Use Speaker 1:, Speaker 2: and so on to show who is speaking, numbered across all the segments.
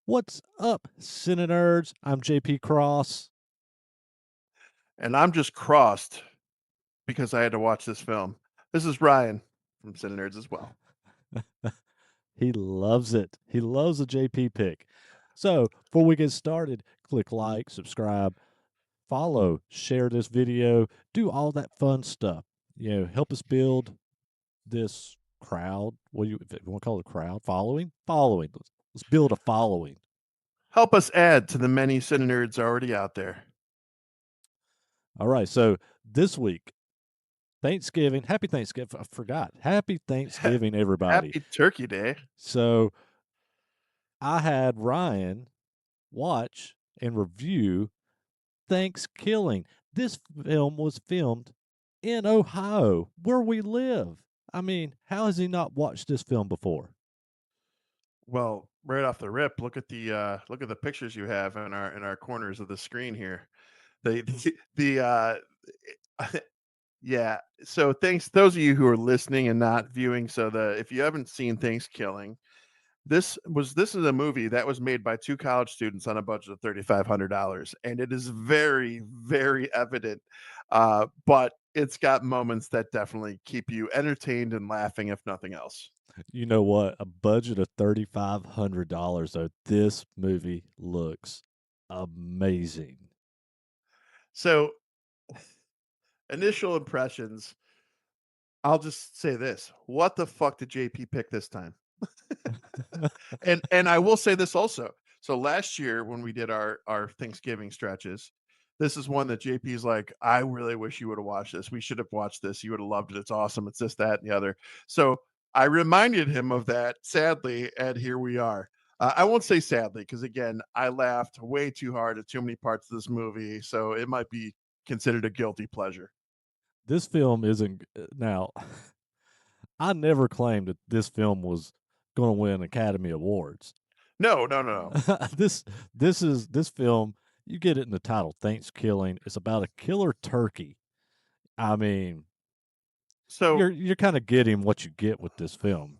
Speaker 1: What's up, CineNerds? I'm JP Cross.
Speaker 2: And I'm just crossed because I had to watch this film. This is Ryan from CineNerds as well.
Speaker 1: He loves it. He loves the JP pick. So, before we get started, click like, subscribe, follow, share this video, do all that fun stuff. Help us build this crowd. What do you, if you want to call it a crowd? Following? Following. Let's build a following.
Speaker 2: Help us add to the many CineNerds already out there.
Speaker 1: All right. So, this week, Thanksgiving. Happy Thanksgiving. I forgot. Happy Thanksgiving, everybody.
Speaker 2: Happy Turkey Day.
Speaker 1: So, I had Ryan watch and review ThanksKilling. This film was filmed in Ohio, where we live. I mean, how has he not watched this film before?
Speaker 2: Well, right off the rip, look at the pictures you have in our corners of the screen here. The yeah. So thanks those of you who are listening and not viewing. So the if you haven't seen Thanksgiving, this is a movie that was made by 2 college students on a budget of $3,500, and it is very, very evident, but it's got moments that definitely keep you entertained and laughing, if nothing else.
Speaker 1: You know what? A budget of $3,500, though. This movie looks amazing.
Speaker 2: So, initial impressions, I'll just say this, what the fuck did JP pick this time? And I will say this also. So last year when we did our Thanksgiving stretches, this is one that JP's like, I really wish you would have watched this. We should have watched this. You would have loved it. It's awesome. It's this, that, and the other. So I reminded him of that, sadly, and here we are. I won't say sadly, because again, I laughed way too hard at too many parts of this movie. So it might be considered a guilty pleasure.
Speaker 1: This film isn't now. I never claimed that this film was going to win Academy Awards.
Speaker 2: No, no, no, no.
Speaker 1: this this film. You get it in the title, ThanksKilling. It's about a killer turkey. I mean,
Speaker 2: So
Speaker 1: you're kind of getting what you get with this film,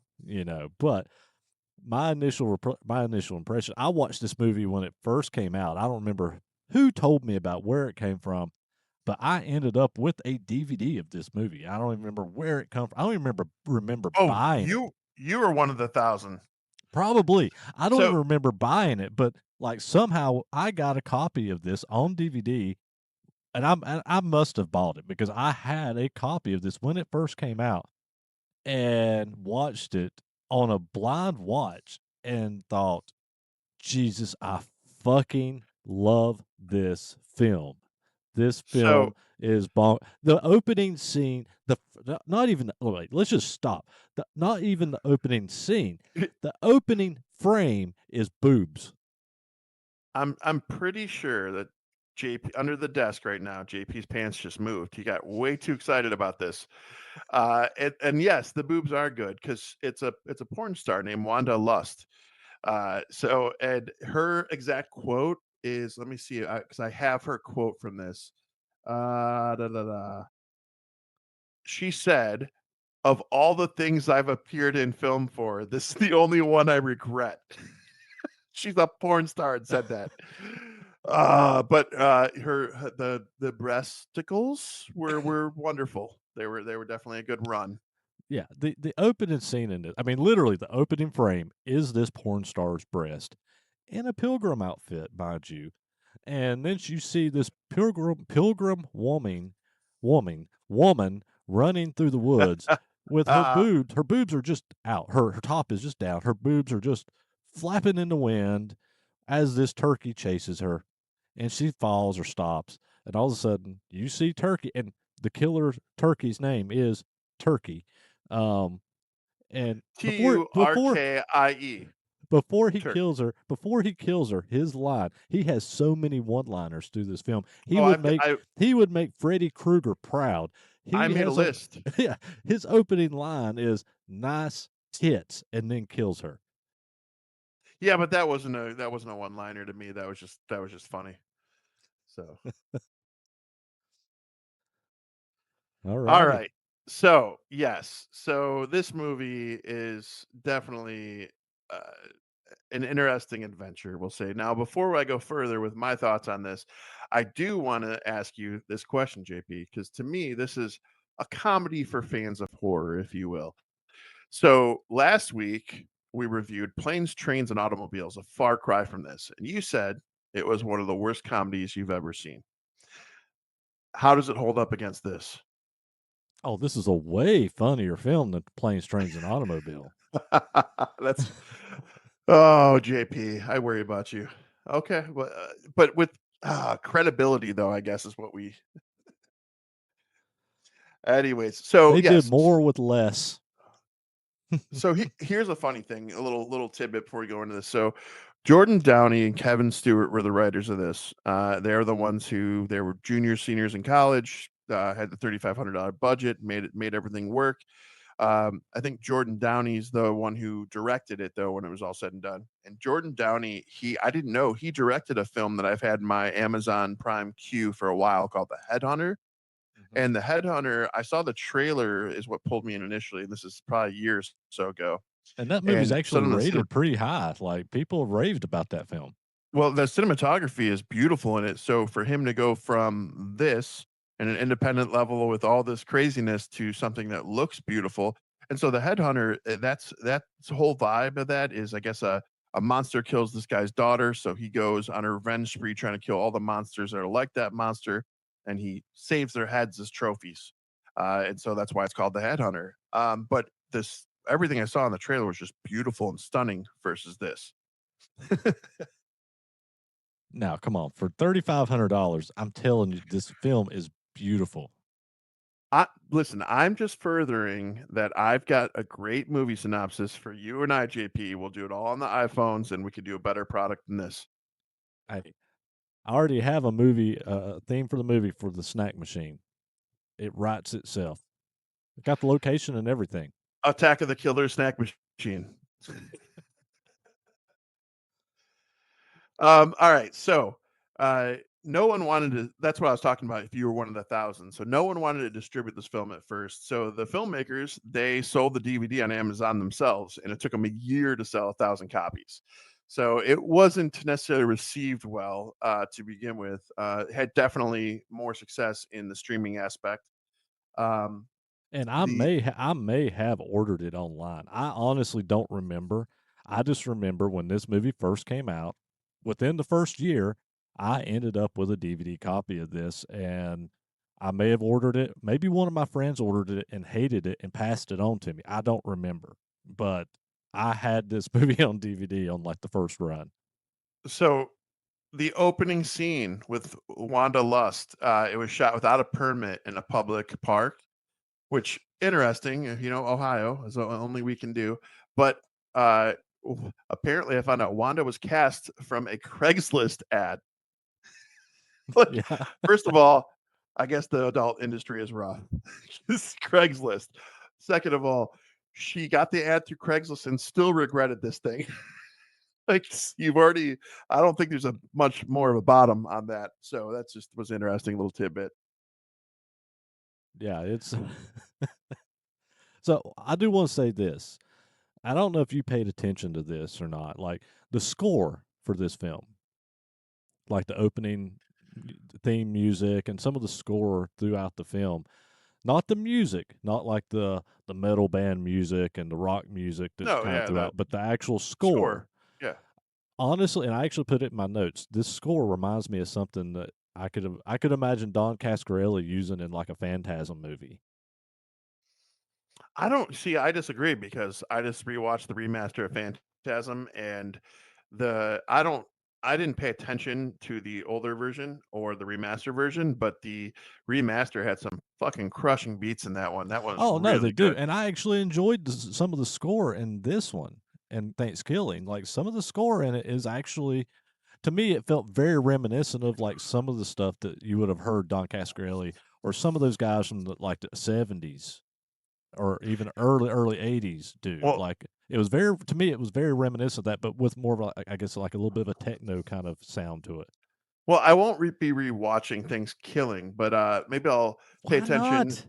Speaker 1: But my initial impression. I watched this movie when it first came out. I don't remember who told me about where it came from, but I ended up with a DVD of this movie. I don't even remember where it come from. I don't even remember
Speaker 2: oh,
Speaker 1: buying it.
Speaker 2: you are one of the thousand.
Speaker 1: Probably. I don't
Speaker 2: So
Speaker 1: even remember buying it, but like somehow I got a copy of this on DVD. And I must have bought it because I had a copy of this when it first came out and watched it on a blind watch and thought, Jesus, I fucking love this film. This
Speaker 2: so
Speaker 1: film is bon the opening scene, not even oh, wait, let's just stop. Not even the opening scene. The opening frame is boobs.
Speaker 2: I'm pretty sure that JP under the desk right now, JP's pants just moved. He got way too excited about this. And yes, the boobs are good because it's a porn star named Wanda Lust. So and her exact quote is, let me see, because I have her quote from this. Da, da, da. She said, "Of all the things I've appeared in film for, this is the only one I regret." She's a porn star and said that. But the breasticles were wonderful. They were definitely a good run.
Speaker 1: Yeah, the opening scene in it, I mean, literally, the opening frame is this porn star's breast in a pilgrim outfit, mind you. And then you see this pilgrim woman running through the woods with her
Speaker 2: Uh,
Speaker 1: boobs. Her boobs are just out. Her top is just down. Her boobs are just flapping in the wind as this turkey chases her, and she falls or stops. And all of a sudden, you see Turkey, and the killer turkey's name is Turkey. Um, and
Speaker 2: Turkie.
Speaker 1: before he kills her, his line, he has so many one-liners through this film.
Speaker 2: Oh,
Speaker 1: He would make Freddy Krueger proud.
Speaker 2: I
Speaker 1: He
Speaker 2: made a
Speaker 1: has a
Speaker 2: list.
Speaker 1: yeah, his opening line is nice tits and then kills her.
Speaker 2: Yeah, but that wasn't a one liner to me. That was just funny. So
Speaker 1: All
Speaker 2: all
Speaker 1: righty.
Speaker 2: right. So yes. So this movie is definitely uh an interesting adventure, we'll say. Now, before I go further with my thoughts on this, I do want to ask you this question, JP, because to me, this is a comedy for fans of horror, if you will. So last week, we reviewed Planes, Trains, and Automobiles, a far cry from this. And you said it was one of the worst comedies you've ever seen. How does it hold up against this?
Speaker 1: Oh, this is a way funnier film than Planes, Trains, and Automobile.
Speaker 2: That's oh, JP, I worry about you. Okay, but with credibility, though, I guess is what we. Anyways, so
Speaker 1: They did
Speaker 2: yes,
Speaker 1: more with less.
Speaker 2: so here's a funny thing, a little tidbit before we go into this. So Jordan Downey and Kevin Stewart were the writers of this. They're the ones who they were juniors, seniors in college. Had the $3,500 budget, made everything work. I think Jordan Downey's the one who directed it though when it was all said and done. And Jordan Downey, I didn't know he directed a film that I've had in my Amazon Prime queue for a while called The Headhunter.
Speaker 1: Mhm.
Speaker 2: And The Headhunter, I saw the trailer is what pulled me in initially. This is probably years or so ago.
Speaker 1: And that movie's
Speaker 2: And
Speaker 1: actually
Speaker 2: set on the cinema.
Speaker 1: rated pretty high. Like, people raved about that film.
Speaker 2: Well, the cinematography is beautiful in it. So for him to go from this and an independent level with all this craziness to something that looks beautiful. And so the Headhunter, that's the whole vibe of that is I guess a monster kills this guy's daughter, so he goes on a revenge spree trying to kill all the monsters that are like that monster, and he saves their heads as trophies. And so that's why it's called the Headhunter. But this everything I saw in the trailer was just beautiful and stunning versus this.
Speaker 1: Now, come on, for $3,500, I'm telling you, this film is beautiful.
Speaker 2: Listen, I'm just furthering that I've got a great movie synopsis for you and I, JP. We'll do it all on the iPhones, and we could do a better product than this.
Speaker 1: I already have a movie, theme for the movie for the snack machine. It writes itself. It got the location and everything.
Speaker 2: Attack of the Killer Snack Machine. All right, so no one wanted to. That's what I was talking about. If you were one of the thousand, so no one wanted to distribute this film at first. So the filmmakers they sold the DVD on Amazon themselves, and it took them a year to sell 1,000 copies. So it wasn't necessarily received well to begin with. It had definitely more success in the streaming aspect. Um,
Speaker 1: And
Speaker 2: the
Speaker 1: I may have ordered it online. I honestly don't remember. I just remember when this movie first came out, within the first year, I ended up with a DVD copy of this, and I may have ordered it. Maybe one of my friends ordered it and hated it and passed it on to me. I don't remember, but I had this movie on DVD on like the first run.
Speaker 2: so the opening scene with Wanda Lust, it was shot without a permit in a public park. Which interesting, Ohio is the only we can do. But apparently, I found out Wanda was cast from a Craigslist ad. Like,
Speaker 1: Yeah.
Speaker 2: first of all, I guess the adult industry is rough. This Craigslist. Second of all, she got the ad through Craigslist and still regretted this thing. Like you've already, I don't think there's a much more of a bottom on that. So that's just was an interesting little tidbit.
Speaker 1: Yeah, it's so I do want to say this. I don't know if you paid attention to this or not. Like the score for this film, like the opening theme music and some of the score throughout the film. Not the music, not like the metal band music and the rock music that's
Speaker 2: No,
Speaker 1: kind of
Speaker 2: yeah, the
Speaker 1: throughout, but the actual
Speaker 2: score.
Speaker 1: score.
Speaker 2: Yeah.
Speaker 1: Honestly, and I actually put it in my notes. This score reminds me of something that I could imagine Don Cascarelli using in like a Phantasm movie.
Speaker 2: I don't see. I disagree because I just rewatched the remaster of Phantasm, and the I don't. I didn't pay attention to the older version or the remaster version, but the remaster had some fucking crushing beats in that one. That one was
Speaker 1: Oh no, they
Speaker 2: really
Speaker 1: do,
Speaker 2: good.
Speaker 1: and I actually enjoyed some of the score in this one and ThanksKilling. Like some of the score in it is actually, to me, it felt very reminiscent of like some of the stuff that you would have heard Don Cascarelli or some of those guys from the 70s or even early 80s do.
Speaker 2: Well,
Speaker 1: Like it was very, to me, it was very reminiscent of that, but with more of I guess like a little bit of a techno kind of sound to it.
Speaker 2: I won't be rewatching things killing, but maybe I'll pay
Speaker 1: Why
Speaker 2: attention.
Speaker 1: not?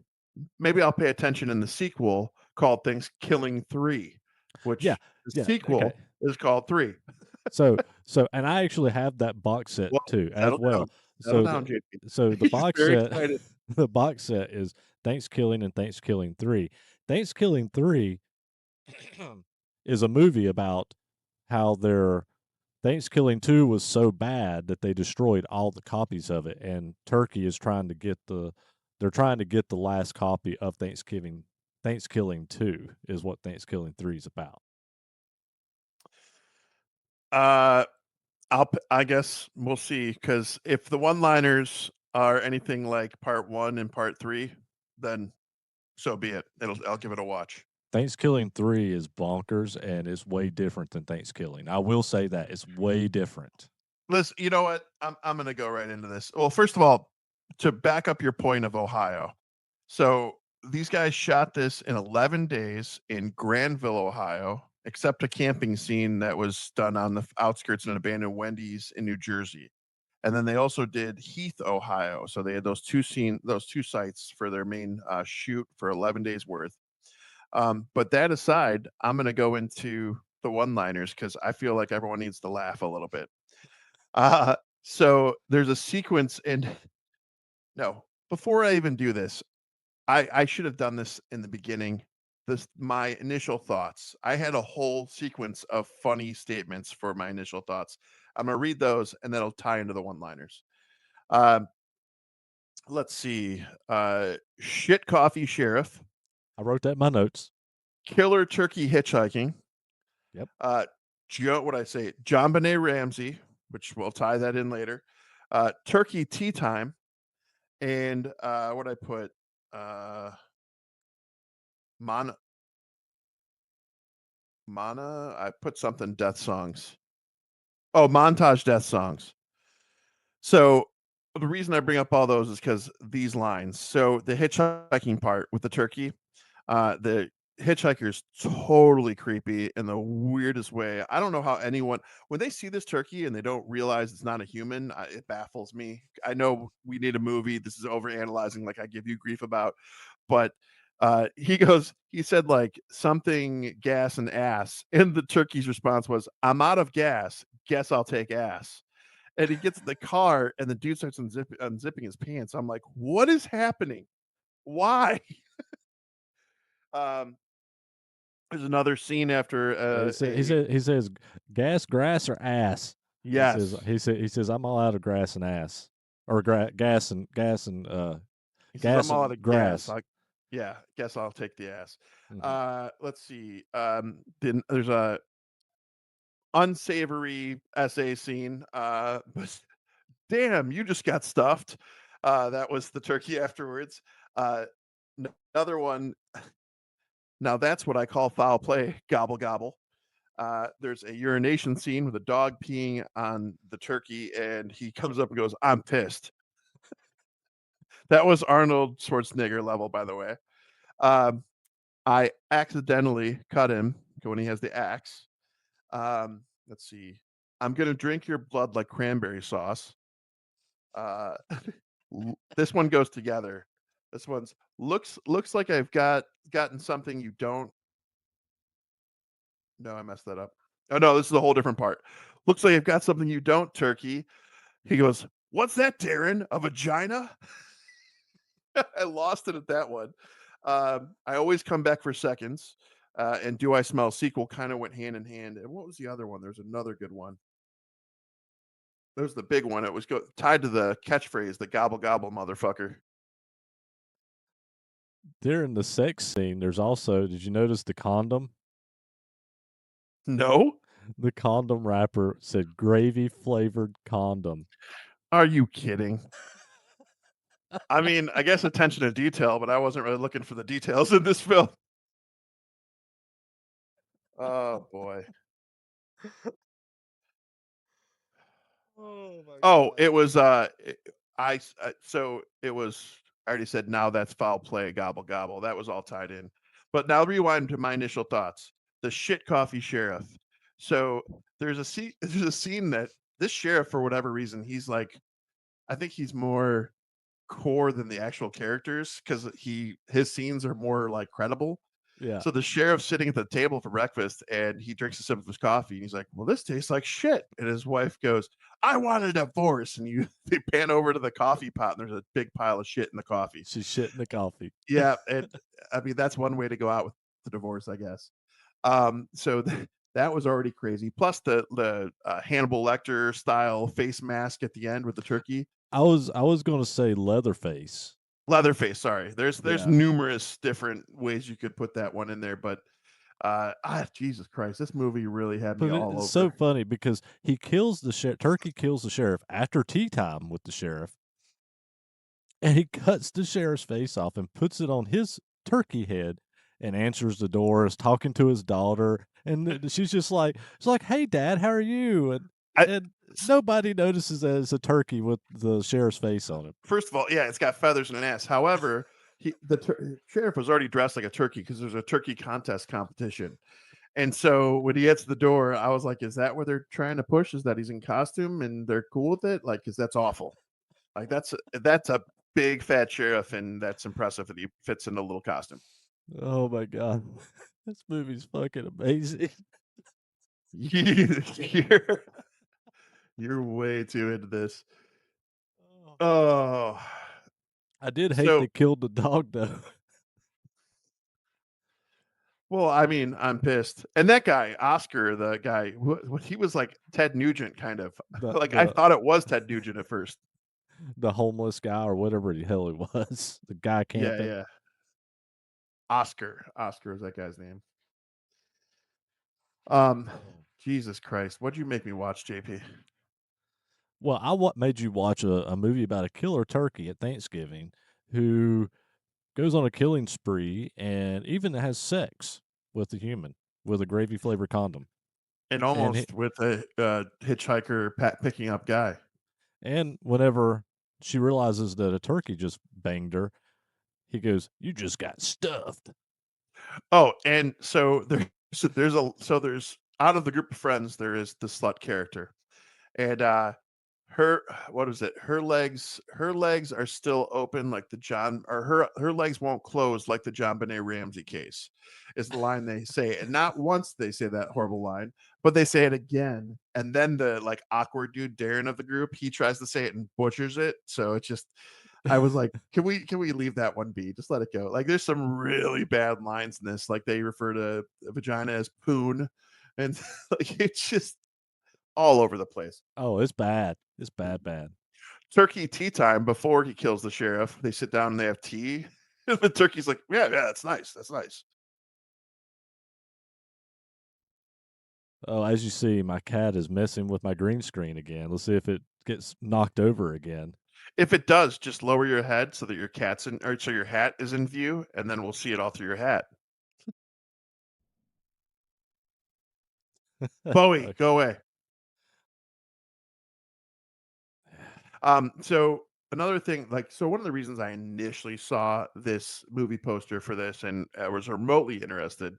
Speaker 2: Maybe I'll pay attention in the sequel called Things Killing 3,
Speaker 1: Yeah,
Speaker 2: which the
Speaker 1: yeah.
Speaker 2: sequel
Speaker 1: Okay.
Speaker 2: It's called 3.
Speaker 1: And I actually have that box set
Speaker 2: Well,
Speaker 1: too, as
Speaker 2: settle down.
Speaker 1: well.
Speaker 2: Settle
Speaker 1: So the
Speaker 2: down, JP.
Speaker 1: so the
Speaker 2: He's
Speaker 1: box
Speaker 2: very
Speaker 1: set
Speaker 2: excited.
Speaker 1: the box set is ThanksKilling and ThanksKilling 3. ThanksKilling 3 is a movie about how their ThanksKilling 2 was so bad that they destroyed all the copies of it, and Turkey is trying to get they're trying to get the last copy of ThanksKilling 2 is what ThanksKilling 3 is about.
Speaker 2: Uh, I guess we'll see, because if the one-liners are anything like part 1 and part 3, then so be it. I'll give it a watch.
Speaker 1: ThanksKilling 3 is bonkers and it's way different than ThanksKilling. I will say that it's way different.
Speaker 2: Listen, you know what? I'm gonna go right into this. Well, first of all, to back up your point of Ohio. So these guys shot this in 11 days in Granville, Ohio, except a camping scene that was done on the outskirts of an abandoned Wendy's in New Jersey. And then they also did Heath, Ohio. So they had those two sites for their main shoot for 11 days worth. But that aside, I'm going to go into the one-liners because I feel like everyone needs to laugh a little bit. So there's a sequence in no, before I even do this, I should have done this in the beginning. This my initial thoughts. I had a whole sequence of funny statements for my initial thoughts. I'm gonna read those and that'll tie into the one-liners. Um, let's see. Shit coffee sheriff,
Speaker 1: I wrote that in my notes.
Speaker 2: killer turkey hitchhiking,
Speaker 1: Yep.
Speaker 2: uh, what I say? John Benet Ramsey, which we'll tie that in later. Turkey tea time, and what I put uh, Mon Mana. I put something death songs. Oh, montage death songs. So the reason I bring up all those is because these lines. So the hitchhiking part with the turkey, the hitchhiker's totally creepy in the weirdest way. I don't know how anyone, when they see this turkey and they don't realize it's not a human, it baffles me. I know we need a movie. This is over analyzing, like I give you grief about, but he said like something gas and ass, and the turkey's response was, "I'm out of gas. Guess I'll take ass." And he gets in the car, and the dude starts unzipping his pants. I'm like, "What is happening? Why?" Um, there's another scene after a
Speaker 1: He says gas, grass, or ass.
Speaker 2: yes.
Speaker 1: He says I'm all out of grass and ass, or
Speaker 2: He says,
Speaker 1: gas
Speaker 2: "I'm all out
Speaker 1: and
Speaker 2: of gas.
Speaker 1: grass.
Speaker 2: I yeah, guess I'll take the ass."
Speaker 1: Hmm.
Speaker 2: Let's see. Then there's a unsavory essay scene. But damn, you just got stuffed. That was the turkey afterwards. Uh, Another one. Now that's what I call foul play. Gobble gobble. There's a urination scene with a dog peeing on the turkey, and he comes up and goes, "I'm pissed." That was Arnold Schwarzenegger level, by the way. Um, I accidentally cut him when he has the axe. Let's see. I'm gonna drink your blood like cranberry sauce. Uh, this one goes together. This one's looks like I've gotten something you don't. No, I messed that up. Oh no, this is a whole different part. Looks like I've got something you don't, turkey. He goes, "What's that, Darren? A vagina?" I lost it at that one. I always come back for seconds. And do I smell sequel kind of went hand in hand. And what was the other one? There's another good one. There's the big one. It was tied to the catchphrase, the gobble gobble motherfucker.
Speaker 1: During the sex scene, there's also, did you notice the condom?
Speaker 2: No?
Speaker 1: The condom wrapper said gravy flavored condom.
Speaker 2: Are you kidding? I mean, I guess attention to detail, but I wasn't really looking for the details in this film. Oh boy.
Speaker 1: Oh my
Speaker 2: Oh,
Speaker 1: god.
Speaker 2: it was so it was I already said now that's foul play, gobble gobble. That was all tied in. But now rewind to my initial thoughts. The shit coffee sheriff. So there's a scene that this sheriff, for whatever reason, he's like, I think he's more core than the actual characters because his scenes are more like credible.
Speaker 1: Yeah.
Speaker 2: So the sheriff's sitting at the table for breakfast and he drinks a sip of his coffee and he's like, "Well, this tastes like shit." And his wife goes, "I want a divorce." And you they pan over to the coffee pot and there's a big pile of shit in the coffee.
Speaker 1: She's shitting the coffee.
Speaker 2: Yeah, and I mean that's one way to go out with the divorce, I guess. So that was already crazy. Plus the Hannibal Lecter style face mask at the end with the turkey.
Speaker 1: I was gonna say Leatherface.
Speaker 2: Leatherface, sorry. There's
Speaker 1: Yeah.
Speaker 2: numerous different ways you could put that one in there, but Jesus Christ, this movie really had me
Speaker 1: But
Speaker 2: all
Speaker 1: it's so
Speaker 2: over.
Speaker 1: funny because he kills the Turkey kills the sheriff after tea time with the sheriff, and he cuts the sheriff's face off and puts it on his turkey head and answers the door, is talking to his daughter, and she's like, "Hey, Dad, how are you?"
Speaker 2: I
Speaker 1: And
Speaker 2: s
Speaker 1: nobody notices that it's a turkey with the sheriff's face on it.
Speaker 2: First of all, yeah, it's got feathers and an ass. However, the sheriff was already dressed like a turkey because there's a turkey contest competition. And so when he hits the door, I was like, "Is that where they're trying to push? Is that he's in costume and they're cool with it?" Like, 'cause that's awful. Like, that's a big fat sheriff, and that's impressive that he fits in a little costume.
Speaker 1: Oh my god, this movie's fucking amazing.
Speaker 2: You're you're way too into this.
Speaker 1: Oh.
Speaker 2: Oh,
Speaker 1: I did hate
Speaker 2: so
Speaker 1: they killed the dog though.
Speaker 2: well, I mean, I'm pissed. And that guy, Oscar, the guy, he was like Ted Nugent, kind of.
Speaker 1: The
Speaker 2: Like I
Speaker 1: the
Speaker 2: thought it was Ted Nugent at first.
Speaker 1: the homeless guy or whatever the hell it was, the guy
Speaker 2: Yeah,
Speaker 1: camping.
Speaker 2: yeah. Oscar is that guy's name. Um,
Speaker 1: Oh.
Speaker 2: Jesus Christ, what'd you make me watch, JP?
Speaker 1: Well, I what made you watch a movie about a killer turkey at Thanksgiving who goes on a killing spree and even has sex with a human with a gravy flavored condom.
Speaker 2: And
Speaker 1: And
Speaker 2: almost with a hitchhiker picking up guy.
Speaker 1: whenever she realizes that a turkey just banged her, he goes, "You just got stuffed."
Speaker 2: Oh, and so there's out of the group of friends, there is the slut character. And her what is it? Her legs are still open like the John or her legs won't close like the John Benet Ramsey case, is the line they say. And not once they say that horrible line, but they say it again. And then the like awkward dude Darren of the group, he tries to say it and butchers it. So it's just I was like, can we leave that one be? Just let it go. Like there's some really bad lines in this. Like they refer to a vagina as poon. And like it's just all over the place.
Speaker 1: Oh, it's bad. It's bad, bad.
Speaker 2: Turkey tea time before he kills the sheriff. They sit down and they have tea. And the turkey's like, "Yeah, yeah, that's nice. That's nice."
Speaker 1: Oh, as you see, my cat is messing with my green screen again. Let's see if it gets knocked over again.
Speaker 2: If it does, just lower your head so that your cat's in or so your hat is in view, and then we'll see it all through your hat. Bowie,
Speaker 1: Okay.
Speaker 2: go away. So another thing, like, so one of the reasons I initially saw this movie poster for this and was remotely interested,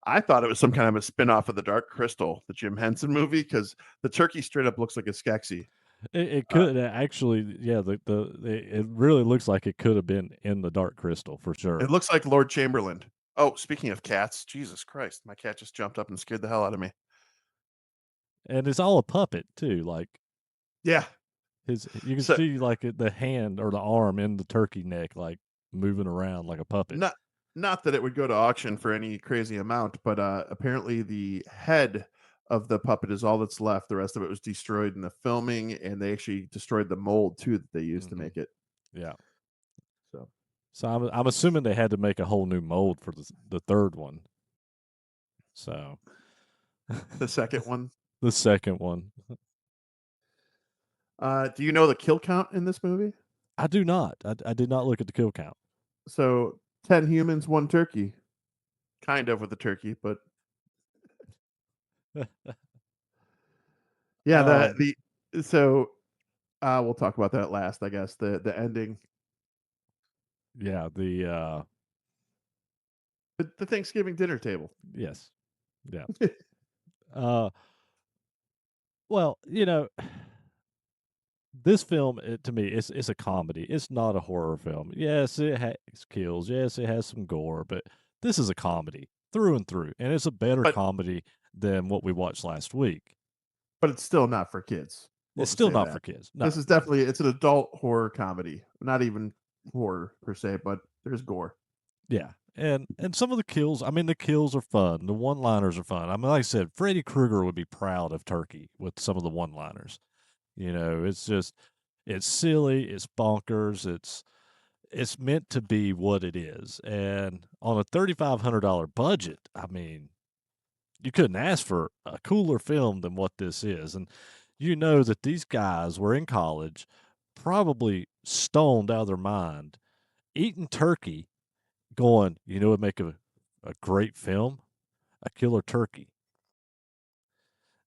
Speaker 2: I thought it was some kind of a spin-off of The Dark Crystal, the Jim Henson movie, because the turkey straight up looks like a Skeksis.
Speaker 1: It
Speaker 2: Uh,
Speaker 1: could actually, yeah. It really looks like it could have been in the Dark Crystal for
Speaker 2: It
Speaker 1: sure.
Speaker 2: looks like Lord Chamberlain. Oh, speaking of cats, Jesus Christ, my cat just jumped up and scared the hell out of me.
Speaker 1: And it's all a puppet too. Like
Speaker 2: Yeah.
Speaker 1: you can
Speaker 2: So
Speaker 1: see like the hand or the arm in the turkey neck, like moving around like a puppet.
Speaker 2: not not that it would go to auction for any crazy amount, but apparently the head of the puppet is all that's left. The rest of it was destroyed in the filming, and they actually destroyed the mold too that they used to
Speaker 1: Hmm.
Speaker 2: make it.
Speaker 1: Yeah.
Speaker 2: So
Speaker 1: So I'm assuming they had to make a whole new mold for the third one. So
Speaker 2: the second one.
Speaker 1: the second one,
Speaker 2: Do you know the kill count in this movie?
Speaker 1: I do not. I did not look at the kill count.
Speaker 2: So 10 humans, one turkey. Kind of with the turkey, but yeah,
Speaker 1: um,
Speaker 2: the so we'll talk about that last, I guess. The ending,
Speaker 1: yeah.
Speaker 2: the Thanksgiving dinner table.
Speaker 1: Yes, yeah. Uh, well, you know, this film to me it's a comedy. It's not a horror film. Yes, it has kills. Yes, it has some gore, but This is a comedy through and through, and it's a better
Speaker 2: but
Speaker 1: comedy than what we watched last week.
Speaker 2: it's still not for kids. We'll
Speaker 1: It's
Speaker 2: just
Speaker 1: still
Speaker 2: say
Speaker 1: not for
Speaker 2: that.
Speaker 1: kids.
Speaker 2: This
Speaker 1: No.
Speaker 2: is definitely it's an adult horror comedy. Not even horror per se, but there's gore.
Speaker 1: Yeah. And some of the kills, I mean, the kills are fun. The one-liners are fun. I mean, like I said, Freddy Krueger would be proud of Turkey with some of the one-liners. You know, it's just it's silly, it's bonkers, it's meant to be what it is. And on a $3,500 budget, I mean, you couldn't ask for a cooler film than what this is. And you know that these guys were in college, probably stoned out of their mind, eating turkey, going, you know, would make a great film, a killer turkey.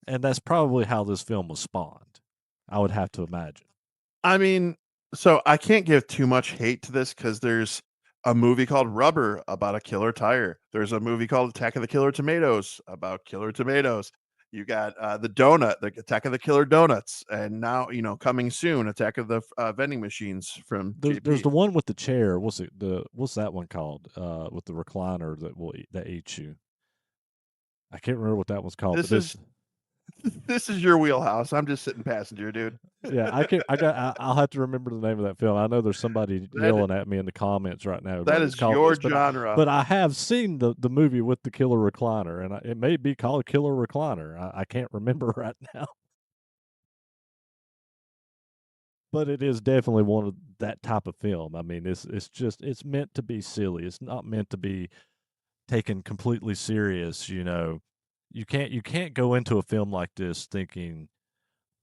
Speaker 1: And that's probably how this film was spawned, I would have to imagine.
Speaker 2: I mean, so I can't give too much hate to this because there's a movie called Rubber about a killer tire. There's a movie called Attack of the Killer Tomatoes about killer tomatoes. You got the donut, the Attack of the Killer Donuts, and now coming soon, Attack of the vending machines from
Speaker 1: There's
Speaker 2: JP.
Speaker 1: the one with the chair. What's that one called? With the recliner that eats you. I can't remember what that one's called, but
Speaker 2: This
Speaker 1: this
Speaker 2: is this is your wheelhouse. I'm just sitting passenger, dude.
Speaker 1: yeah, I'll have to remember the name of that film. I know there's somebody
Speaker 2: That
Speaker 1: yelling at me in the comments right now
Speaker 2: that
Speaker 1: going, "It's
Speaker 2: is
Speaker 1: called
Speaker 2: your
Speaker 1: this,"
Speaker 2: genre.
Speaker 1: but I have seen the movie with the killer recliner, and it may be called Killer Recliner. I can't remember right now, but it is definitely one of that type of film. I mean, it's just it's meant to be silly. It's not meant to be taken completely serious. You know, you can't go into a film like this thinking,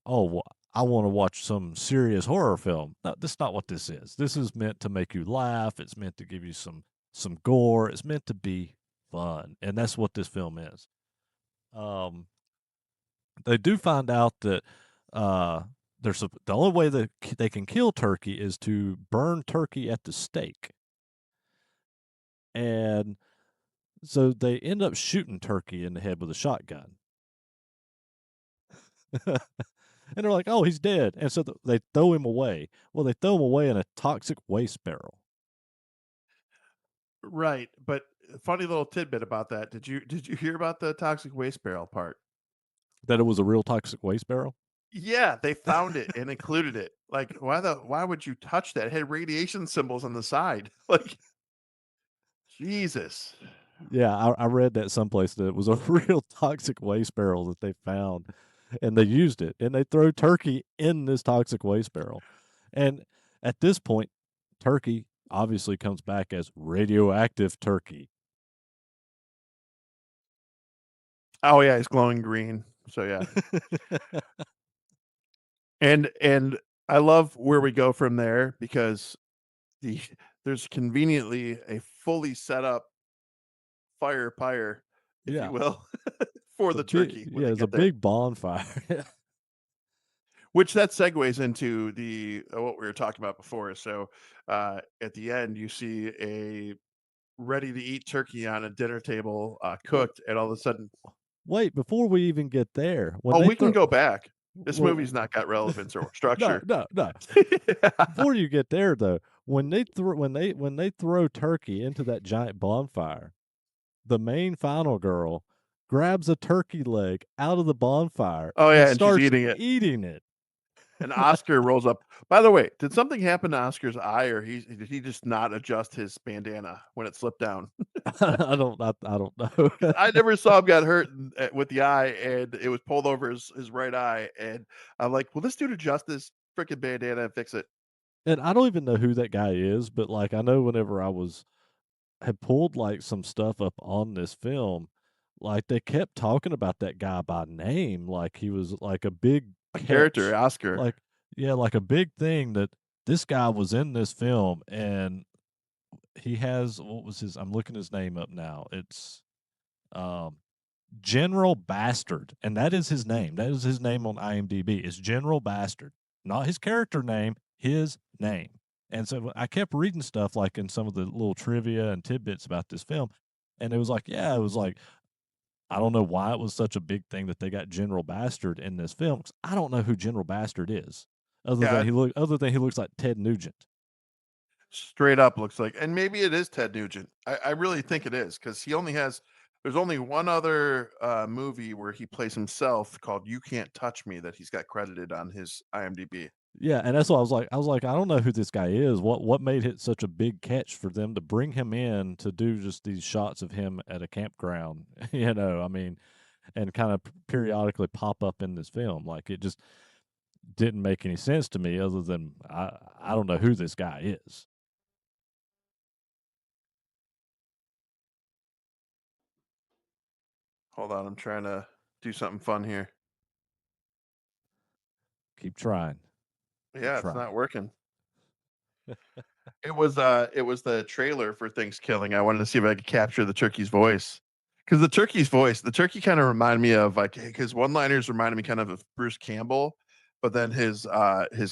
Speaker 1: oh, well, I want to watch some serious horror film. No, that's not what this is. This is meant to make you laugh. It's meant to give you some gore. It's meant to be fun, and that's what this film is. Um, they do find out that uh, the only way that they can kill turkey is to burn turkey at the stake, and so they end up shooting turkey in the head with a shotgun. And they're like, "Oh, he's dead," and so they throw him away. Well, they throw him away in a toxic waste barrel.
Speaker 2: Right, but funny little tidbit about that. Did you hear about the toxic waste barrel part?
Speaker 1: That it was a real toxic waste barrel.
Speaker 2: Yeah, they found it and included it. Like, why would you touch that? It had radiation symbols on the side. Like, Jesus.
Speaker 1: Yeah, I read that someplace that it was a real toxic waste barrel that they found, and they used it, and they throw turkey in this toxic waste barrel, and at this point, turkey obviously comes back as radioactive turkey.
Speaker 2: Oh yeah, he's glowing green. So yeah. And I love where we go from there because the there's conveniently a fully set up fire pyre, if you
Speaker 1: Yeah,
Speaker 2: will, for the turkey when they
Speaker 1: it's a
Speaker 2: get there.
Speaker 1: big bonfire.
Speaker 2: Which that segues into the what we were talking about before. So at the end, you see a ready to eat turkey on a dinner table,
Speaker 1: Well,
Speaker 2: cooked, and all of a sudden,
Speaker 1: wait, before we even get there, when
Speaker 2: oh,
Speaker 1: they
Speaker 2: we can
Speaker 1: throw
Speaker 2: go back. This
Speaker 1: well,
Speaker 2: movie's not got relevance or
Speaker 1: no,
Speaker 2: structure.
Speaker 1: no, no. Before you get there though, when they throw turkey into that giant bonfire, the main final girl grabs a turkey leg out of the bonfire
Speaker 2: Oh
Speaker 1: and
Speaker 2: yeah, and she's
Speaker 1: starts
Speaker 2: eating it.
Speaker 1: eating it.
Speaker 2: And Oscar rolls up. By the way, did something happen to Oscar's eye, or did he just not adjust his bandana when it slipped down?
Speaker 1: I don't know.
Speaker 2: 'Cause I never saw him got hurt with the eye, and it was pulled over his right eye. And I'm like, will this dude adjust this freaking bandana and fix it?
Speaker 1: And I don't even know who that guy is, but like I know whenever I was had pulled like some stuff up on this film, like they kept talking about that guy by name, like he was like a big
Speaker 2: A character,
Speaker 1: catch,
Speaker 2: Oscar.
Speaker 1: like yeah, like a big thing that this guy was in this film, and he has what was his? I'm looking his name up now. It's um, General Bastard, and that is his name. That is his name on IMDb. It's General Bastard, not his character name, his name. And so I kept reading stuff like in some of the little trivia and tidbits about this film, and it was like, yeah, it was like I don't know why it was such a big thing that they got General Bastard in this film. 'Cause I don't know who General Bastard is,
Speaker 2: Yeah,
Speaker 1: other than he looks like Ted Nugent.
Speaker 2: Straight up looks like, and maybe it is Ted Nugent. I really think it is because he only has. There's only one other movie where he plays himself called "You Can't Touch Me" that he's got credited on his IMDb.
Speaker 1: Yeah, and that's what I was like. I don't know who this guy is. What made it such a big catch for them to bring him in to do just these shots of him at a campground? I mean, and kind of periodically pop up in this film. Like it just didn't make any sense to me, other than I don't know who this guy is.
Speaker 2: Hold on, I'm trying to do something fun here.
Speaker 1: Keep trying, keep
Speaker 2: Yeah, it's
Speaker 1: trying.
Speaker 2: not working. It was the trailer for ThanksKilling. I wanted to see if I could capture the turkey's voice. Because the turkey kind of reminded me of like his one-liners reminded me kind of Bruce Campbell, but then his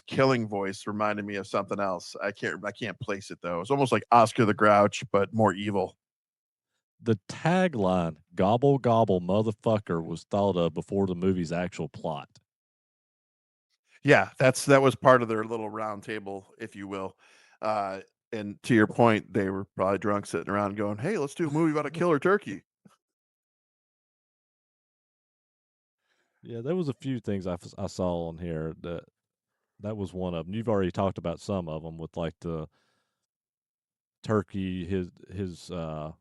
Speaker 2: killing voice reminded me of something else. I can't place it though. It's almost like Oscar the Grouch, but more evil.
Speaker 1: The tagline "Gobble Gobble Motherfucker" was thought of before the movie's actual plot.
Speaker 2: Yeah, that was part of their little round table, if you will. Uh, and to your point, they were probably drunk sitting around going, "Hey, let's do a movie about a killer turkey."
Speaker 1: Yeah, there was a few things I saw on here that was one of them. You've already talked about some of them with like the turkey, his all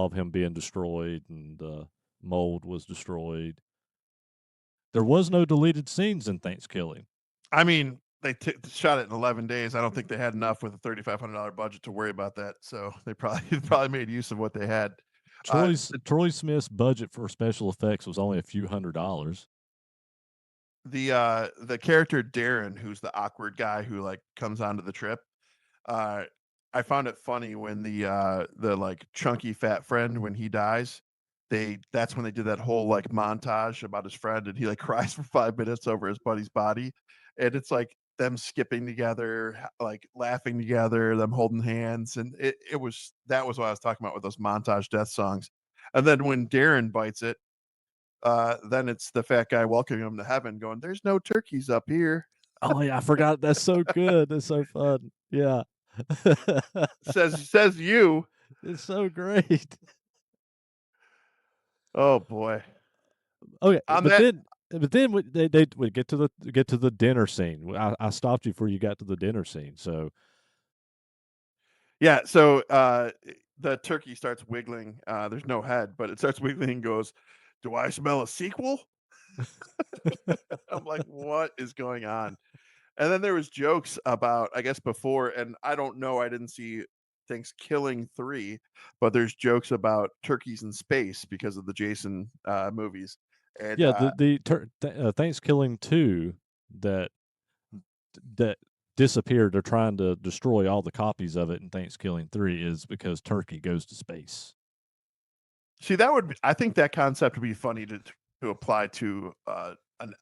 Speaker 1: of him being destroyed, and the mold was destroyed. There was no deleted scenes in ThanksKilling.
Speaker 2: I mean, they shot it in 11 days. I don't think they had enough with a $3,500 budget to worry about that. So they probably probably made use of what they had. Uh,
Speaker 1: Troy Smith's budget for special effects was only a few $100s.
Speaker 2: the character Darren, who's the awkward guy who like comes onto the trip, uh, I found it funny when the like chunky fat friend when he dies, that's when they did that whole like montage about his friend and he like cries for 5 minutes over his buddy's body, and it's like them skipping together, like laughing together, them holding hands, and it was that was what I was talking about with those montage death songs, and then when Darren bites it, then it's the fat guy welcoming him to heaven, going, "There's no turkeys up here."
Speaker 1: Oh yeah, I forgot. That's so good. That's so fun. Yeah.
Speaker 2: Says you.
Speaker 1: It's so great.
Speaker 2: Oh boy.
Speaker 1: Okay,
Speaker 2: On
Speaker 1: but
Speaker 2: that
Speaker 1: then they would get to the dinner scene. I stopped you before you got to the dinner scene. So
Speaker 2: Yeah, so, the turkey starts wiggling, there's no head, but it starts wiggling and goes, "Do I smell a sequel?" I'm like, "What is going on?" And then there was jokes about I guess before and I don't know, I didn't see ThanksKilling 3, but there's jokes about turkeys in space because of the Jason, movies, and,
Speaker 1: yeah, ThanksKilling 2 that that disappeared. They're trying to destroy all the copies of it in ThanksKilling 3 is because Turkey goes to space.
Speaker 2: see, that would be I think that concept would be funny to apply to,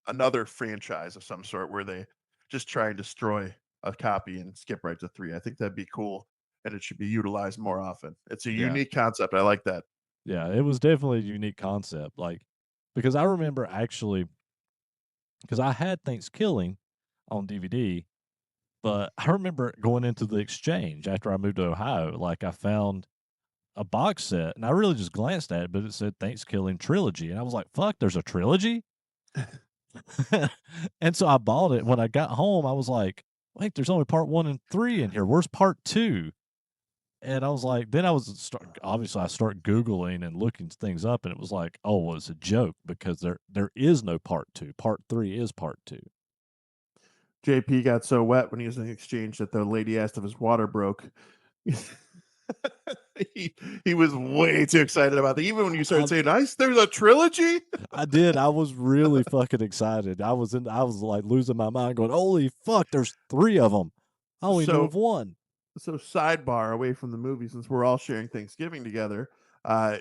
Speaker 2: another franchise of some sort where they just try and destroy a copy and skip right to 3. I think that'd be cool, and it should be utilized more often. It's a
Speaker 1: Yeah.
Speaker 2: unique concept, I like that.
Speaker 1: Yeah, it was definitely a unique concept. Like because I remember actually because I had ThanksKilling on DVD, but I remember going into the exchange after I moved to Ohio, like I found a box set and I really just glanced at it, but it said ThanksKilling trilogy. And I was like, fuck, there's a trilogy? And so I bought it. When I got home, I was like, wait, there's only part one and three in here. Where's part two? And I was like, then obviously I start Googling and looking things up, and it was like, oh, well, it's a joke because there is no part two. Part three is part two.
Speaker 2: JP got so wet when he was in the exchange that the lady asked if his water broke. he he was way too excited about that. Even when you started
Speaker 1: I
Speaker 2: saying, "Nice, there's a trilogy."
Speaker 1: I did. I was really fucking excited. I was like losing my mind, going, holy fuck, there's three of them. I only knew
Speaker 2: So
Speaker 1: of one.
Speaker 2: so sidebar away from the movie since we're all sharing Thanksgiving together. Uh,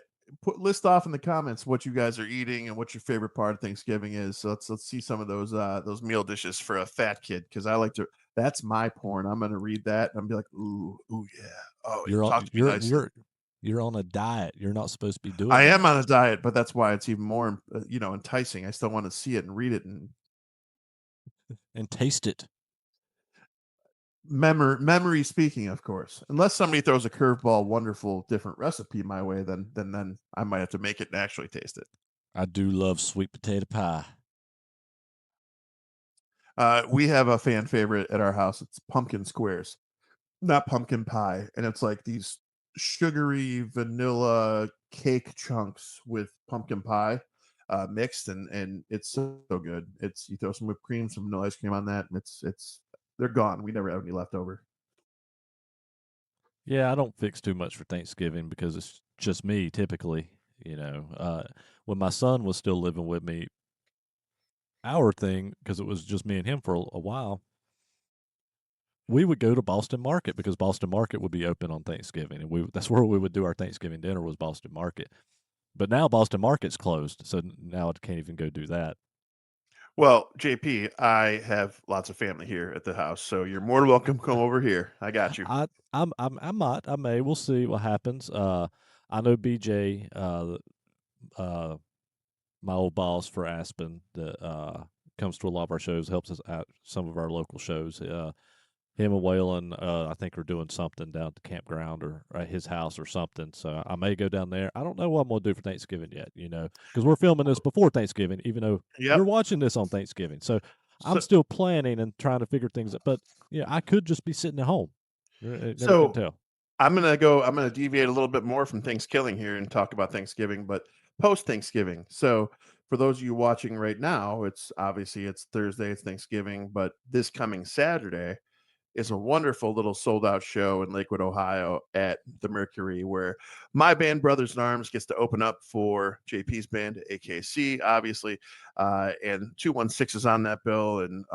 Speaker 2: list off in the comments what you guys are eating and what your favorite part of Thanksgiving is. So let's see some of those meal dishes for a fat kid because I like to. That's my porn. I'm gonna read that and I'm be like, ooh yeah, oh yeah,
Speaker 1: You're on
Speaker 2: talk to me nicely.
Speaker 1: you're on a diet. You're not supposed to be doing
Speaker 2: I am
Speaker 1: that.
Speaker 2: on a diet, but that's why it's even more enticing. I still want to see it and read it and
Speaker 1: And taste it.
Speaker 2: Memory speaking, of course. Unless somebody throws a curveball, wonderful, different recipe my way, then I might have to make it and actually taste it.
Speaker 1: I do love sweet potato pie.
Speaker 2: We have a fan favorite at our house. It's pumpkin squares, not pumpkin pie, and it's like these sugary vanilla cake chunks with pumpkin pie mixed, and it's so good. It's you throw some whipped cream, some vanilla ice cream on that, and it's they're gone. We never have any left over.
Speaker 1: Yeah, I don't fix too much for Thanksgiving because it's just me typically. When my son was still living with me, our thing, because it was just me and him for a while, we would go to Boston Market because Boston Market would be open on Thanksgiving, and that's where we would do our Thanksgiving dinner was Boston Market. But now Boston Market's closed, so now I can't even go do that.
Speaker 2: Well, JP, I have lots of family here at the house, so you're more than welcome to come over here. I got you.
Speaker 1: I may. We'll see what happens. I know BJ, my old boss for Aspen, that comes to a lot of our shows, helps us out some of our local shows. Him and Waylon, I think, are doing something down at the campground or at his house or something. So I may go down there. I don't know what I'm going to do for Thanksgiving yet, because we're filming this before Thanksgiving, even though
Speaker 2: Yep.
Speaker 1: you're watching this on Thanksgiving. So I'm
Speaker 2: So
Speaker 1: still planning and trying to figure things out. But yeah, I could just be sitting at home. Never can
Speaker 2: so
Speaker 1: tell.
Speaker 2: I'm gonna deviate a little bit more from ThanksKilling here and talk about Thanksgiving, but post Thanksgiving. So for those of you watching right now, it's Thursday, it's Thanksgiving, but this coming Saturday is a wonderful little sold out show in Lakewood, Ohio at the Mercury, where my band Brothers in Arms gets to open up for JP's band, AKC, obviously. And 216 is on that bill, and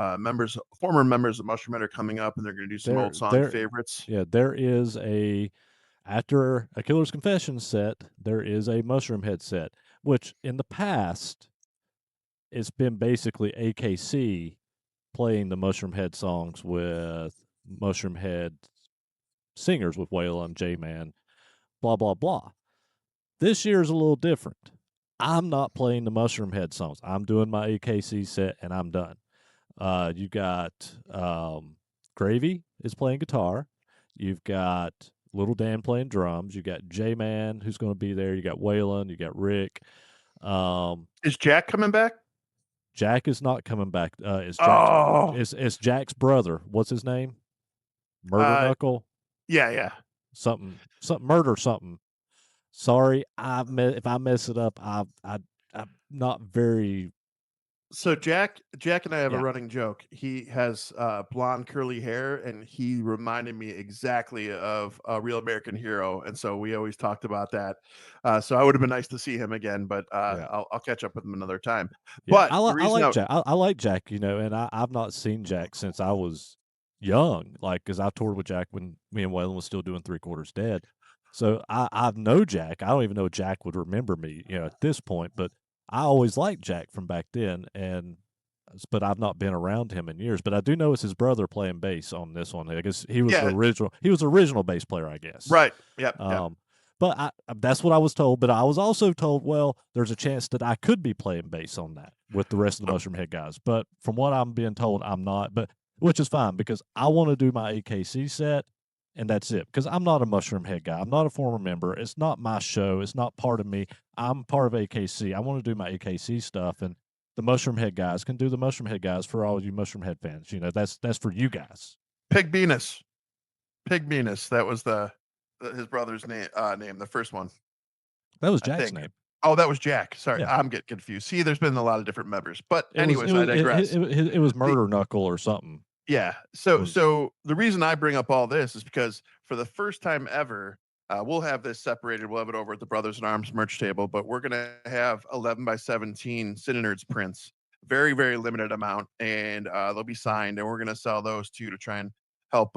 Speaker 2: former members of Mushroom Head are coming up, and they're going to do some
Speaker 1: There,
Speaker 2: old song
Speaker 1: there,
Speaker 2: favorites.
Speaker 1: yeah, there is after a Killer's Confession set, there is a Mushroom Head set, which in the past it's been basically AKC playing the Mushroom Head songs with Mushroom Head singers with Waylon, J Man, blah, blah, blah. This year is a little different. I'm not playing the Mushroom Head songs. I'm doing my AKC set and I'm done. You got Gravy is playing guitar. You've got Little Dan playing drums. You got J Man who's going to be there. You got Waylon. You got Rick. Um,
Speaker 2: Is Jack coming back?
Speaker 1: Jack is not coming back.
Speaker 2: Oh,
Speaker 1: It's Jack's brother. What's his name? Murder
Speaker 2: uh,
Speaker 1: Knuckle.
Speaker 2: yeah, yeah.
Speaker 1: Something murder something. Sorry, if I mess it up, I'm not very.
Speaker 2: So Jack and I have a
Speaker 1: Yeah,
Speaker 2: running joke. He has blonde curly hair, and he reminded me exactly of a real American hero, and so we always talked about that. So I would have been nice to see him again, but
Speaker 1: yeah.
Speaker 2: I'll catch up with him another time.
Speaker 1: Yeah,
Speaker 2: But the
Speaker 1: I
Speaker 2: reason
Speaker 1: like
Speaker 2: I
Speaker 1: Jack. I like Jack, and I've not seen Jack since I was young. Like, because I toured with Jack when me and Waylon was still doing Three Quarters Dead. So I know Jack. I don't even know Jack would remember me, at this point. But I always liked Jack from back then, but I've not been around him in years. But I do know it's his brother playing bass on this one. I guess he was the
Speaker 2: yeah,
Speaker 1: original. He was the original bass player, I guess.
Speaker 2: right, yep, yep.
Speaker 1: Um, but that's what I was told. But I was also told, well, there's a chance that I could be playing bass on that with the rest of the
Speaker 2: So
Speaker 1: Mushroom Head guys. But from what I'm being told, I'm not. But which is fine because I want to do my AKC set, and that's it. Because I'm not a Mushroom Head guy. I'm not a former member. It's not my show. It's not part of me. I'm part of AKC. I want to do my AKC stuff, and the Mushroom Head guys can do the Mushroom Head guys for all you Mushroom Head fans. That's for you guys.
Speaker 2: Pig Venus, Pig Venus. That was his brother's name, the first one,
Speaker 1: That was
Speaker 2: I
Speaker 1: Jack's
Speaker 2: think.
Speaker 1: name.
Speaker 2: Oh, that was Jack. Sorry,
Speaker 1: Yeah.
Speaker 2: I'm getting confused. See, there's been a lot of different members, but
Speaker 1: It was it
Speaker 2: anyways, I
Speaker 1: was
Speaker 2: digress.
Speaker 1: it was
Speaker 2: The
Speaker 1: Murder Knuckle or something.
Speaker 2: Yeah. So
Speaker 1: Was
Speaker 2: so the reason I bring up all this is because for the first time ever, we'll have this separated. We'll have it over at the Brothers in Arms merch table, but we're gonna have 11 by 17 CineNerds prints, very very limited amount, and they'll be signed, and we're gonna sell those too to try and help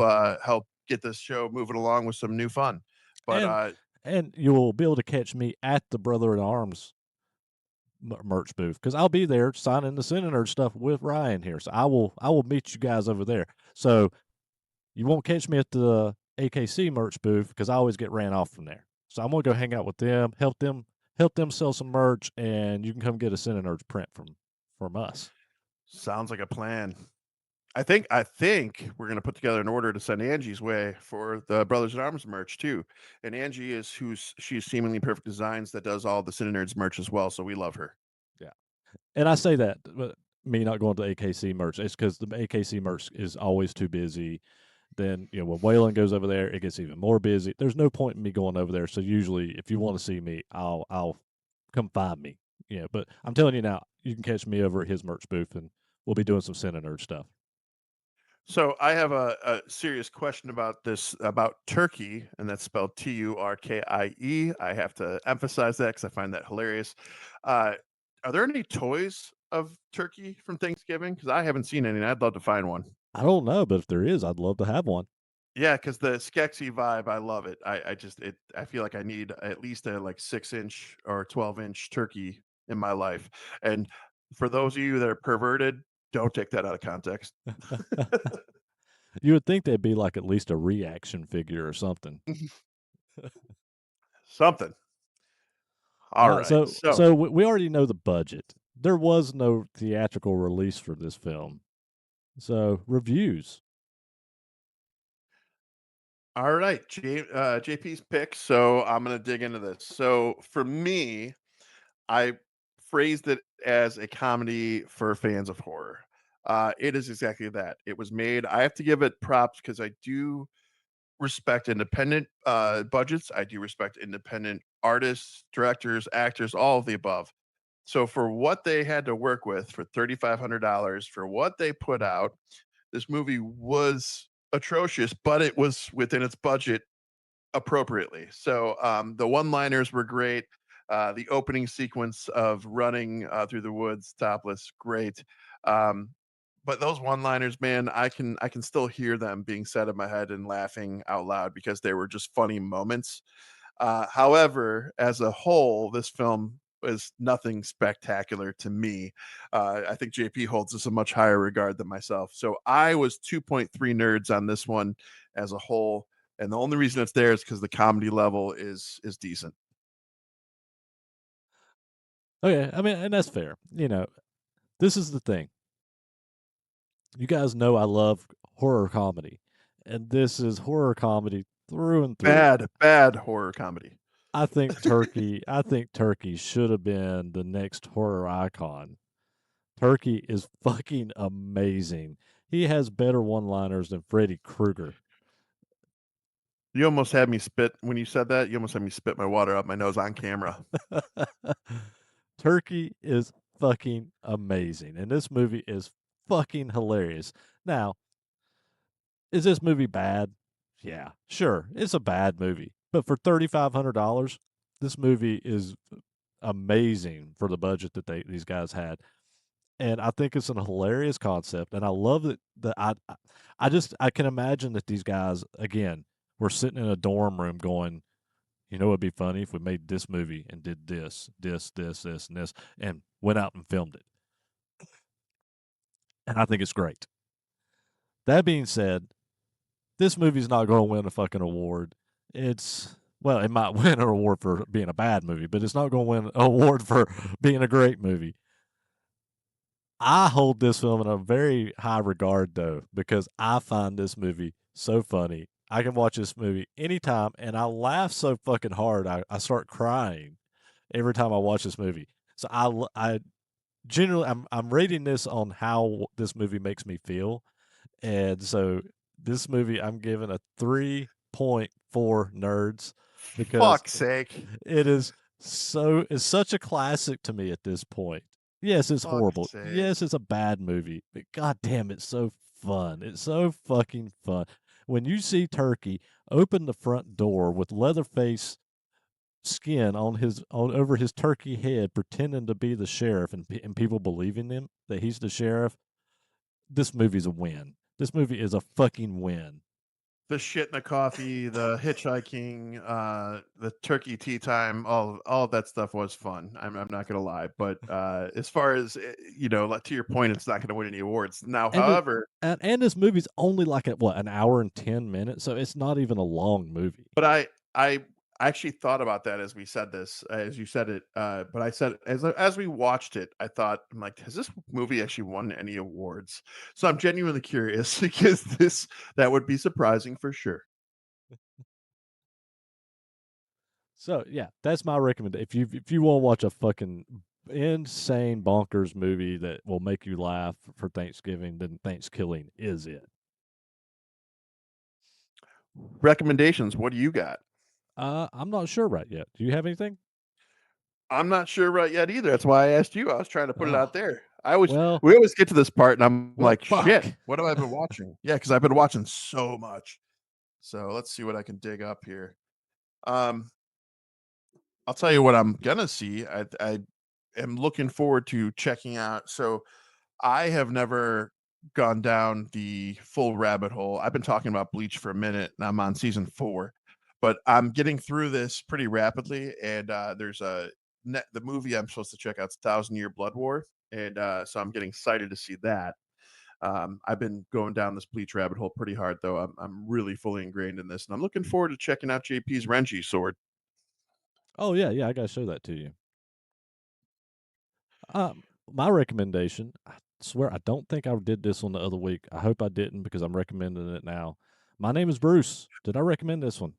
Speaker 2: get this show moving along with some new fun. But
Speaker 1: and and you'll be able to catch me at the Brother in Arms merch booth because I'll be there signing the CineNerd stuff with Ryan here. So I will meet you guys over there. So you won't catch me at the AKC merch booth because I always get ran off from there. So I'm gonna go hang out with them, help them sell some merch, and you can come get a CineNerds print from us.
Speaker 2: sounds like a plan. I think we're gonna put together an order to send Angie's way for the Brothers in Arms merch too. And Angie is she's seemingly perfect designs that does all the CineNerds merch as well. So we love her.
Speaker 1: Yeah. And I say that, but me not going to AKC merch, it's because the AKC merch is always too busy. Then, when Waylon goes over there, it gets even more busy. There's no point in me going over there. So usually, if you want to see me, I'll come find me. But I'm telling you now, you can catch me over at his merch booth, and we'll be doing some CineNerd stuff.
Speaker 2: So I have a serious question about this about turkey, and that's spelled Turkie. I have to emphasize that because I find that hilarious. Uh, are there any toys of turkey from Thanksgiving? Because I haven't seen any, and I'd love to find one.
Speaker 1: I don't know, but if there is, I'd love to have one.
Speaker 2: Yeah, because the Skeksis vibe, I love it. I just I feel like I need at least a like 6-inch or 12-inch turkey in my life. And for those of you that are perverted, don't take that out of context.
Speaker 1: You would think there'd be like at least a reaction figure or something.
Speaker 2: Something. All right. So
Speaker 1: So we already know the budget. There was no theatrical release for this film. So reviews.
Speaker 2: all right, JP's pick. So I'm gonna dig into this. So for me, I phrased it as a comedy for fans of horror. It is exactly that. It was made. I have to give it props because I do respect independent budgets. I do respect independent artists, directors, actors, all of the above. So for what they had to work with for $3,500 for what they put out, this movie was atrocious, but it was within its budget appropriately. So the one-liners were great. The opening sequence of running through the woods topless, great. Um, but those one-liners, man, I can still hear them being said in my head and laughing out loud because they were just funny moments. However, as a whole, this film is nothing spectacular to me. I think JP holds this a much higher regard than myself. So I was 2.3 nerds on this one as a whole, and the only reason it's there is because the comedy level is decent.
Speaker 1: Okay, I mean, and that's fair. This is the thing. You guys know I love horror comedy, and this is horror comedy through and through.
Speaker 2: Bad horror comedy.
Speaker 1: I think Turkey should have been the next horror icon. Turkey is fucking amazing. He has better one-liners than Freddy Krueger.
Speaker 2: You almost had me spit when you said that. You almost had me spit my water out my nose on camera.
Speaker 1: Turkey is fucking amazing, and this movie is fucking hilarious. Now, is this movie bad? Yeah, sure, it's a bad movie, but for $3,500, this movie is amazing for the budget that these guys had, and I think it's an hilarious concept, and I love that I can imagine that these guys again were sitting in a dorm room going, it'd be funny if we made this movie and did this, and this, and went out and filmed it. And I think it's great. That being said, this movie's not going to win a fucking award. Well, it might win an award for being a bad movie, but it's not going to win an award for being a great movie. I hold this film in a very high regard, though, because I find this movie so funny. I can watch this movie anytime, and I laugh so fucking hard, I start crying every time I watch this movie. So I generally, I'm rating this on how this movie makes me feel, and so this movie I'm giving a 3.4 nerds because
Speaker 2: Fuck's sake.
Speaker 1: it's such a classic to me at this point. Yes, it's
Speaker 2: Fuck's
Speaker 1: horrible.
Speaker 2: sake.
Speaker 1: Yes, it's a bad movie, but god damn, it's so fun. It's so fucking fun. When you see Turkey open the front door with Leatherface skin on over his turkey head pretending to be the sheriff and people believing him that he's the sheriff, this movie's a win. This movie is a fucking win.
Speaker 2: The shit in the coffee, the hitchhiking, the turkey tea time, all of that stuff was fun. I'm not gonna lie, but as far as like, to your point, it's not gonna win any awards. Now,
Speaker 1: And the,
Speaker 2: however,
Speaker 1: and this movie's only like at what, an hour and 10 minutes, so it's not even a long movie.
Speaker 2: but I I actually thought about that as we said this, as you said it, but I said as we watched it, I thought, I'm like, has this movie actually won any awards? So I'm genuinely curious because that would be surprising for sure.
Speaker 1: So yeah, that's my recommendation. If you want to watch a fucking insane bonkers movie that will make you laugh for Thanksgiving, then ThanksKilling is it.
Speaker 2: Recommendations, what do you got?
Speaker 1: I'm not sure right yet. Do you have anything?
Speaker 2: I'm not sure right yet either. That's why I asked you. I was trying to put it out
Speaker 1: Oh,
Speaker 2: there.
Speaker 1: well,
Speaker 2: We always get to this part and I'm
Speaker 1: well,
Speaker 2: like, shit,
Speaker 1: fuck.
Speaker 2: what have I been watching? Yeah, because I've been watching so much. So let's see what I can dig up here. Um, I'll tell you what I'm gonna see. I am looking forward to checking out. So I have never gone down the full rabbit hole. I've been talking about Bleach for a minute, and I'm on season 4, but I'm getting through this pretty rapidly. And there's the movie I'm supposed to check out. It's Thousand Year Blood War, and so I'm getting excited to see that. I've been going down this Bleach rabbit hole pretty hard, though. I'm really fully ingrained in this, and I'm looking forward to checking out JP's Renji sword.
Speaker 1: Oh yeah, yeah. I gotta show that to you. My recommendation. I swear I don't think I did this one the other week. I hope I didn't because I'm recommending it now. My name is Bruce. Did I recommend this one?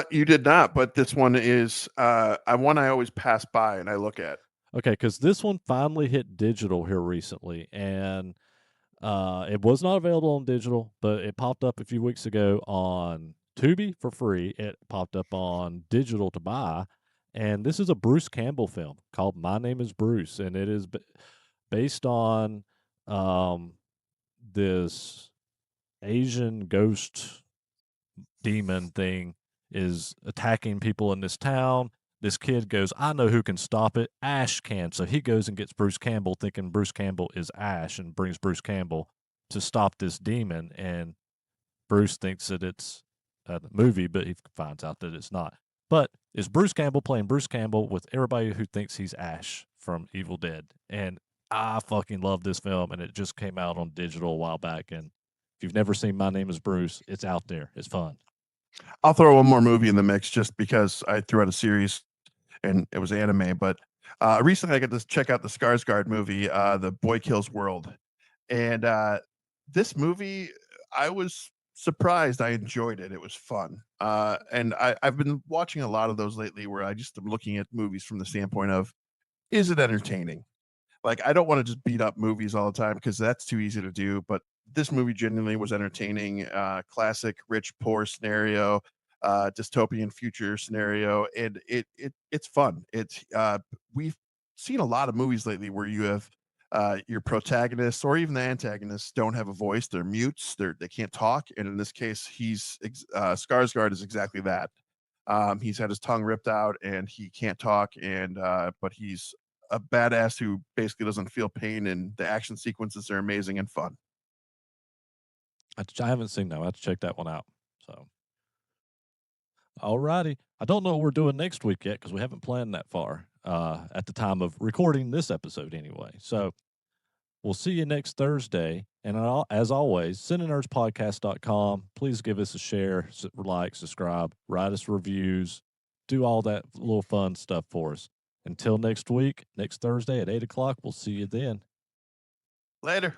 Speaker 2: You did not, but this one is one I always pass by and I look at.
Speaker 1: Okay, because this one finally hit digital here recently, and it was not available on digital, but it popped up a few weeks ago on Tubi for free. It popped up on digital to buy, and this is a Bruce Campbell film called My Name is Bruce, and it is based on um, this Asian ghost demon thing is attacking people in this town. This kid goes, I know who can stop it. Ash can. So he goes and gets Bruce Campbell, thinking Bruce Campbell is Ash, and brings Bruce Campbell to stop this demon. And Bruce thinks that it's a movie, but he finds out that it's not. But it's Bruce Campbell playing Bruce Campbell with everybody who thinks he's Ash from Evil Dead. And I fucking love this film, and it just came out on digital a while back. And if you've never seen My Name is Bruce, it's out there. It's fun.
Speaker 2: I'll throw one more movie in the mix just because I threw out a series and it was anime. But recently, I got to check out the Skarsgård movie, The Boy Kills World, and this movie, I was surprised. I enjoyed it. It was fun, and I've been watching a lot of those lately, where I just am looking at movies from the standpoint of, is it entertaining? Like, I don't wanna just beat up movies all the time because that's too easy to do, but this movie genuinely was entertaining, classic rich, poor scenario, dystopian future scenario, and it's fun. We've seen a lot of movies lately where you have, your protagonists or even the antagonists don't have a voice, they're mutes, they can't talk, and in this case, Skarsgård is exactly that. He's had his tongue ripped out and he can't talk, and but he's a badass who basically doesn't feel pain, and the action sequences are amazing and fun.
Speaker 1: I haven't seen that. I have to check that one out. So, all righty. I don't know what we're doing next week yet because we haven't planned that far at the time of recording this episode, anyway. So, we'll see you next Thursday. And as always, CineNerdsPodcast.com. Please give us a share, like, subscribe, write us reviews, do all that little fun stuff for us. Until next week, next Thursday at 8 o'clock, we'll see you then.
Speaker 2: Later.